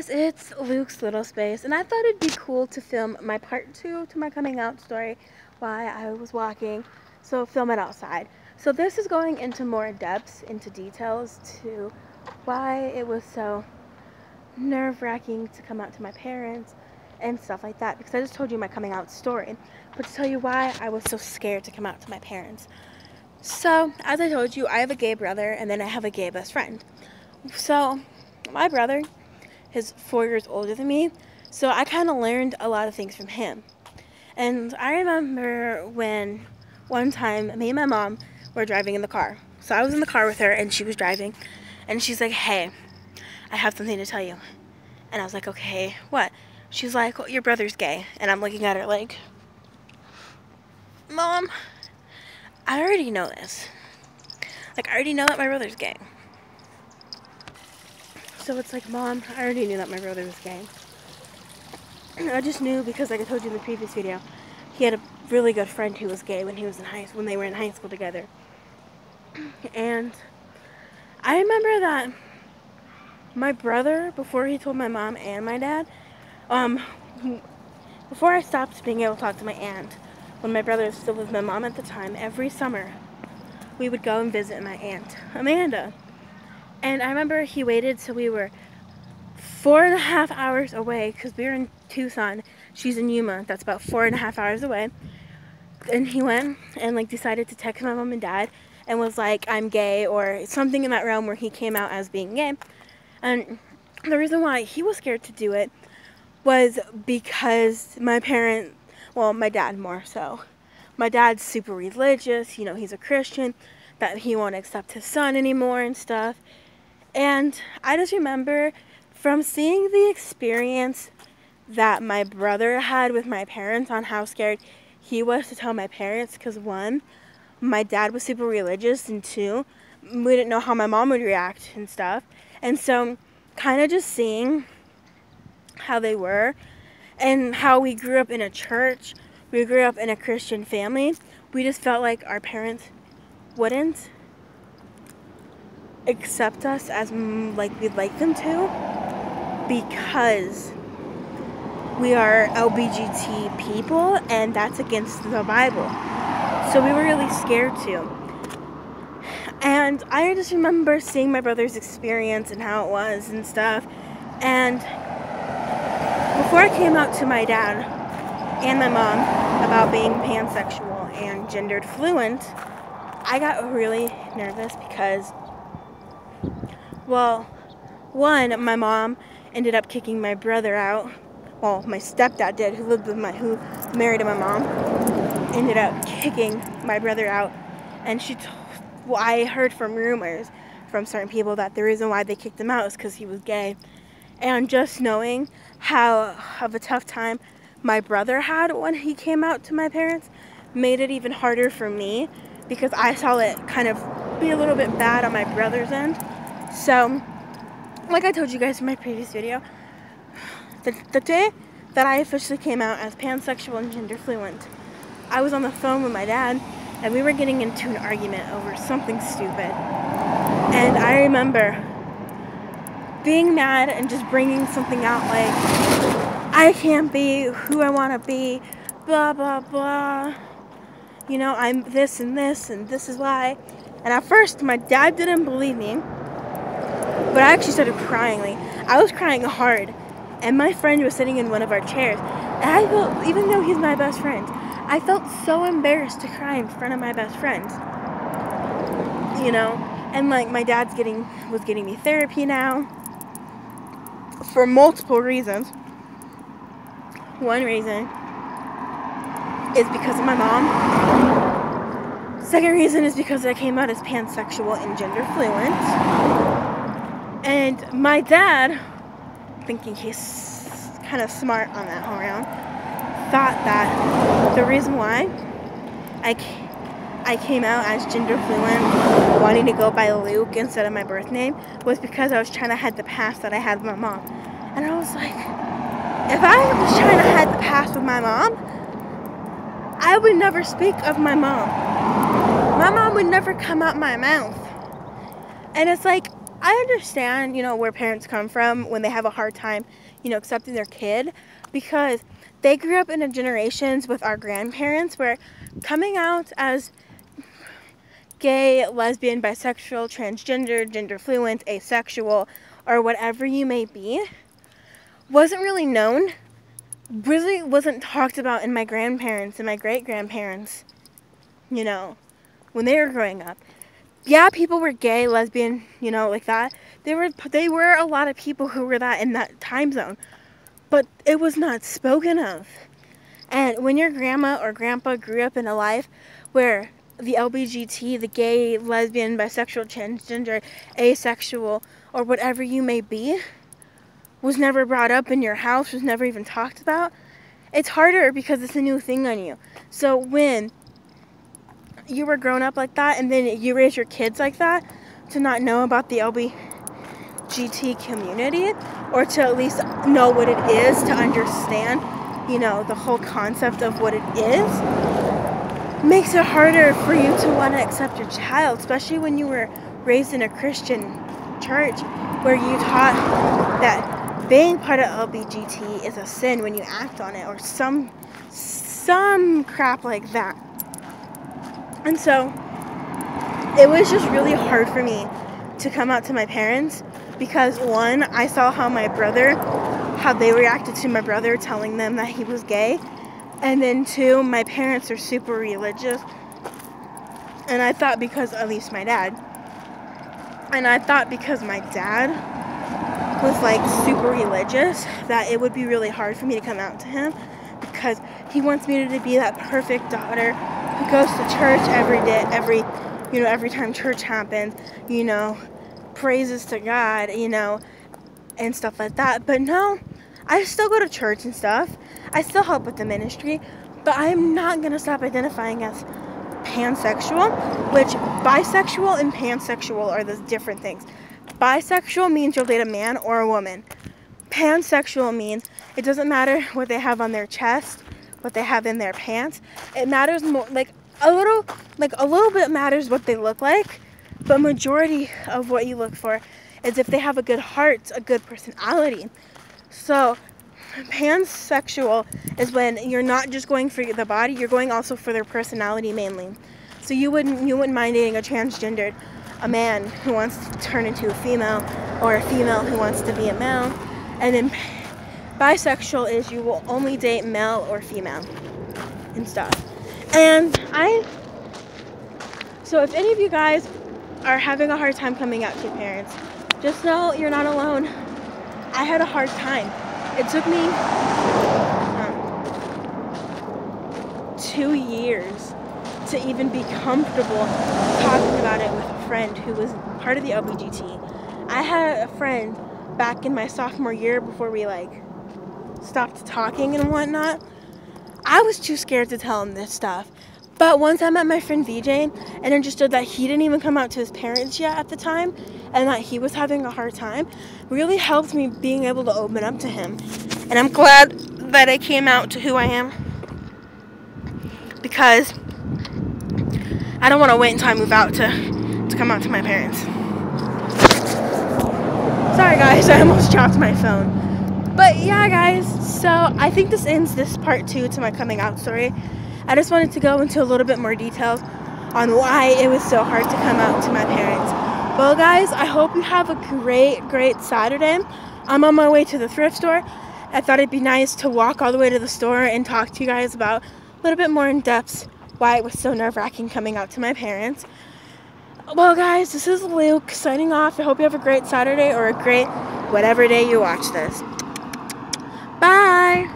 guys, it's Luke's Little Space, and I thought it'd be cool to film my part 2 to my coming out story while I was walking, so film it outside. So this is going into more depths, into details to why it was so nerve-wracking to come out to my parents and stuff like that, because I just told you my coming out story, but to tell you why I was so scared to come out to my parents. So, as I told you, I have a gay brother, and then I have a gay best friend. So, my brother is 4 years older than me, so I kind of learned a lot of things from him. And I remember when one time me and my mom were driving in the car. So I was in the car with her and she was driving, and she's like, "Hey, I have something to tell you." And I was like, "Okay, what?" She's like, "Well, your brother's gay." And I'm looking at her like, "Mom, I already know this. Like, I already know that my brother's gay." So it's like, "Mom, I already knew that my brother was gay." I just knew because, like I told you in the previous video, he had a really good friend who was gay when he was in when they were in high school together. And I remember that my brother, before he told my mom and my dad, before I stopped being able to talk to my aunt, when my brother was still with my mom at the time, every summer we would go and visit my aunt, Amanda. And I remember he waited till we were 4.5 hours away, because we were in Tucson. She's in Yuma. That's about 4.5 hours away. And he went and like decided to text my mom and dad and was like, "I'm gay," or something in that realm where he came out as being gay. And the reason why he was scared to do it was because my parent, well, my dad more so. My dad's super religious, you know, he's a Christian, that he won't accept his son anymore and stuff. And I just remember from seeing the experience that my brother had with my parents on how scared he was to tell my parents, because one, my dad was super religious, and two, we didn't know how my mom would react and stuff. And so kind of just seeing how they were and how we grew up in a church, we grew up in a Christian family, we just felt like our parents wouldn't accept us as like we'd like them to, because we are LBGT people and that's against the Bible. So we were really scared to. And I just remember seeing my brother's experience and how it was and stuff. And before I came out to my dad and my mom about being pansexual and gendered fluent, I got really nervous because, well, one, my mom ended up kicking my brother out. Well, my stepdad did, who married my mom, ended up kicking my brother out. And I heard from rumors from certain people that the reason why they kicked him out is because he was gay. And just knowing how of a tough time my brother had when he came out to my parents made it even harder for me, because I saw it kind of be a little bit bad on my brother's end. So, like I told you guys in my previous video, the day that I officially came out as pansexual and gender fluent, I was on the phone with my dad, and we were getting into an argument over something stupid. And I remember being mad and just bringing something out like, "I can't be who I want to be, blah, blah, blah. You know, I'm this, and this is why." And at first, my dad didn't believe me, but I actually started crying. Like, I was crying hard. And my friend was sitting in one of our chairs. And I felt, even though he's my best friend, I felt so embarrassed to cry in front of my best friend. You know? And like, my dad's was getting me therapy now. For multiple reasons. One reason is because of my mom. Second reason is because I came out as pansexual and gender fluent. And my dad, thinking he's kind of smart on that whole round, thought that the reason why I came out as gender fluent, wanting to go by Luke instead of my birth name, was because I was trying to hide the past that I had with my mom. And I was like, if I was trying to hide the past with my mom, I would never speak of my mom. My mom would never come out my mouth. And it's like, I understand, you know, where parents come from when they have a hard time, you know, accepting their kid, because they grew up in a generations with our grandparents where coming out as gay, lesbian, bisexual, transgender, gender fluent, asexual, or whatever you may be, wasn't really known, really wasn't talked about in my grandparents and my great-grandparents, you know, when they were growing up. Yeah, people were gay, lesbian, you know, like that. They were a lot of people who were that in that time zone, but it was not spoken of. And when your grandma or grandpa grew up in a life where the LBGT, the gay, lesbian, bisexual, transgender, asexual, or whatever you may be, was never brought up in your house, was never even talked about, it's harder because it's a new thing on you. So when you were grown up like that and then you raise your kids like that, to not know about the LBGT community, or to at least know what it is, to understand, you know, the whole concept of what it is, makes it harder for you to want to accept your child, especially when you were raised in a Christian church where you taught that being part of LBGT is a sin when you act on it, or some crap like that. And so it was just really hard for me to come out to my parents because, one, I saw how they reacted to my brother telling them that he was gay. And then two, my parents are super religious. And I thought because, at least my dad, and I thought because my dad was like super religious that it would be really hard for me to come out to him, because he wants me to be that perfect daughter who goes to church every day, every time church happens, you know, praises to God, you know, and stuff like that. But no, I still go to church and stuff. I still help with the ministry, but I'm not going to stop identifying as pansexual, which bisexual and pansexual are the different things. Bisexual means you'll date a man or a woman. Pansexual means it doesn't matter what they have on their chest, what they have in their pants. It matters more, a little bit matters what they look like, but majority of what you look for is if they have a good heart, a good personality. So pansexual is when you're not just going for the body, you're going also for their personality mainly. So you wouldn't mind dating a man who wants to turn into a female, or a female who wants to be a male. And then bisexual is you will only date male or female and stuff. And so if any of you guys are having a hard time coming out to your parents, just know you're not alone. I had a hard time. It took me 2 years to even be comfortable talking about it with a friend who was part of the LBGT. I had a friend back in my sophomore year before we stopped talking and whatnot. I was too scared to tell him this stuff. But once I met my friend VJ and understood that he didn't even come out to his parents yet at the time, and that he was having a hard time, really helped me being able to open up to him. And I'm glad that I came out to who I am, because I don't want to wait until I move out to come out to my parents. Sorry guys, I almost dropped my phone. But yeah guys, so I think this ends this part 2 to my coming out story. I just wanted to go into a little bit more details on why it was so hard to come out to my parents. Well guys, I hope you have a great Saturday. I'm on my way to the thrift store. I thought it'd be nice to walk all the way to the store and talk to you guys about a little bit more in depth why it was so nerve-wracking coming out to my parents. Well guys, this is Luke signing off. I hope you have a great Saturday, or a great whatever day you watch this. Bye!